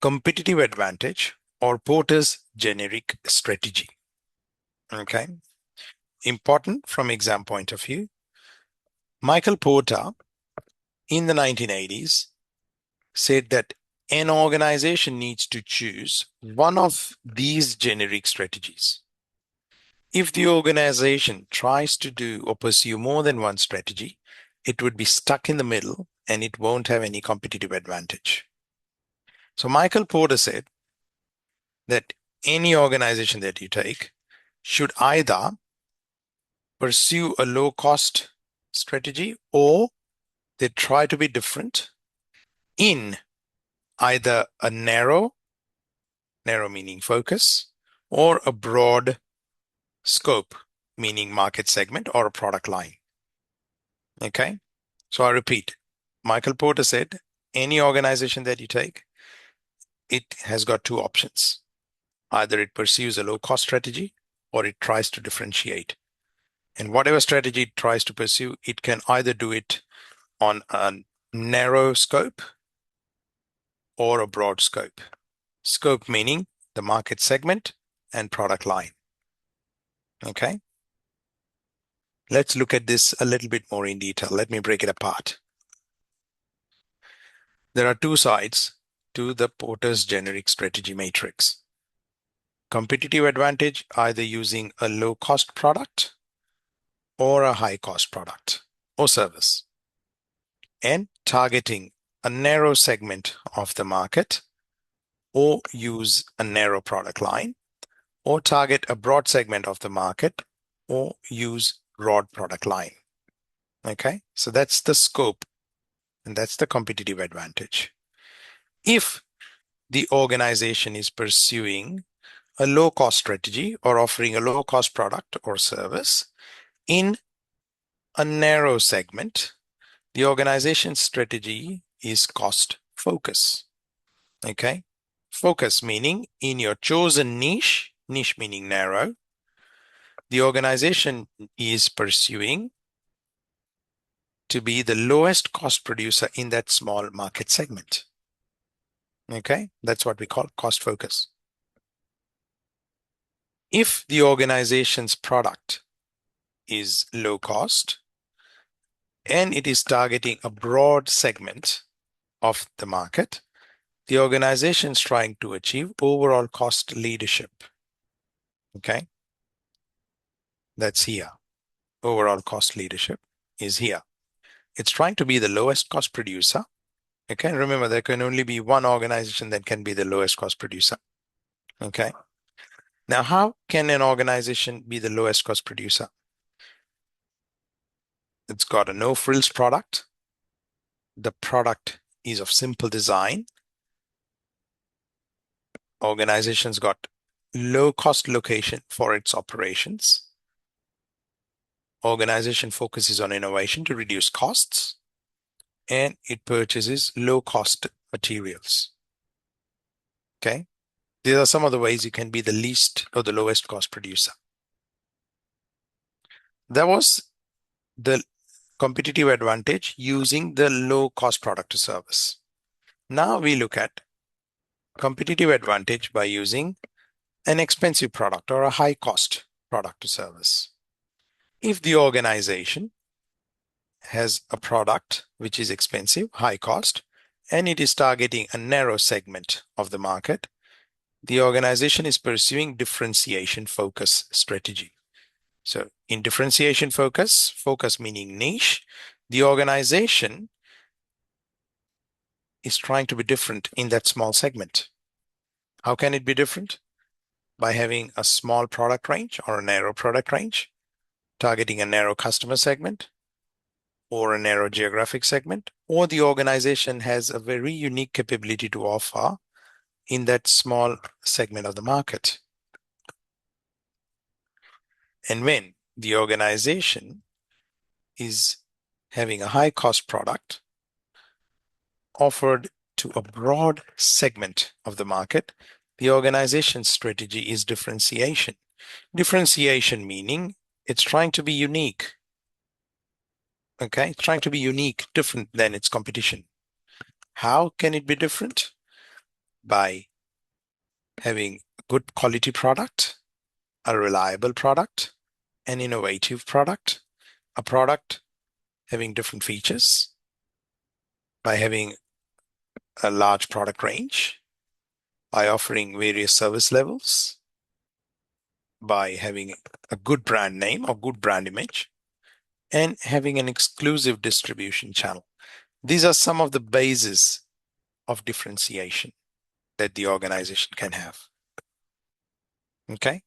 competitive advantage or Porter's generic strategy. Okay, important from exam point of view. Michael Porter in the 1980s said that an organization needs to choose one of these generic strategies. If the organization tries to do or pursue more than one strategy, it would be stuck in the middle and it won't have any competitive advantage. So Michael Porter said that any organization that you take should either pursue a low cost strategy or they try to be different in either a narrow meaning focus, or a broad scope, meaning market segment or a product line. Okay, so I repeat, Michael Porter said, any organization that you take, it has got two options. Either it pursues a low cost strategy or it tries to differentiate. And whatever strategy it tries to pursue, it can either do it on a narrow scope or a broad scope. Scope meaning the market segment and product line. Okay. Let's look at this a little bit more in detail. Let me break it apart. There are two sides to the Porter's generic strategy matrix. Competitive advantage, either using a low cost product or a high cost product or service, and targeting a narrow segment of the market or use a narrow product line, or target a broad segment of the market or use broad product line. Okay, so that's the scope and that's the competitive advantage. If the organization is pursuing a low cost strategy or offering a low cost product or service in a narrow segment, the organization's strategy is cost focus. Okay, focus meaning in your chosen niche meaning narrow, the organization is pursuing to be the lowest cost producer in that small market segment. Okay, that's what we call cost focus. If the organization's product is low cost and it is targeting a broad segment of the market, the organization is trying to achieve overall cost leadership. Okay, that's here. Overall cost leadership is here. It's trying to be the lowest cost producer. Okay, remember there can only be one organization that can be the lowest cost producer. Okay, now how can an organization be the lowest cost producer? It's got a no frills product. The product is of simple design. Organization's got low cost location for its operations. Organization focuses on innovation to reduce costs, and it purchases low cost materials. Okay, these are some of the ways you can be the least or the lowest cost producer. That was the competitive advantage using the low cost product or service. Now we look at competitive advantage by using an expensive product or a high cost product or service. If the organization has a product which is expensive, high cost, and it is targeting a narrow segment of the market, the organization is pursuing differentiation focus strategy. So in differentiation focus meaning niche, the organization is trying to be different in that small segment. How can it be different? By having a small product range or a narrow product range, targeting a narrow customer segment or a narrow geographic segment, or the organization has a very unique capability to offer in that small segment of the market. And when the organization is having a high cost product offered to a broad segment of the market, the organization's strategy is differentiation. Differentiation meaning it's trying to be unique. Okay, it's trying to be unique, different than its competition. How can it be different? by having a good quality product, a reliable product, an innovative product, a product having different features, by having a large product range, by offering various service levels, by having a good brand name or good brand image, and having an exclusive distribution channel. These are some of the bases of differentiation that the organization can have. Okay.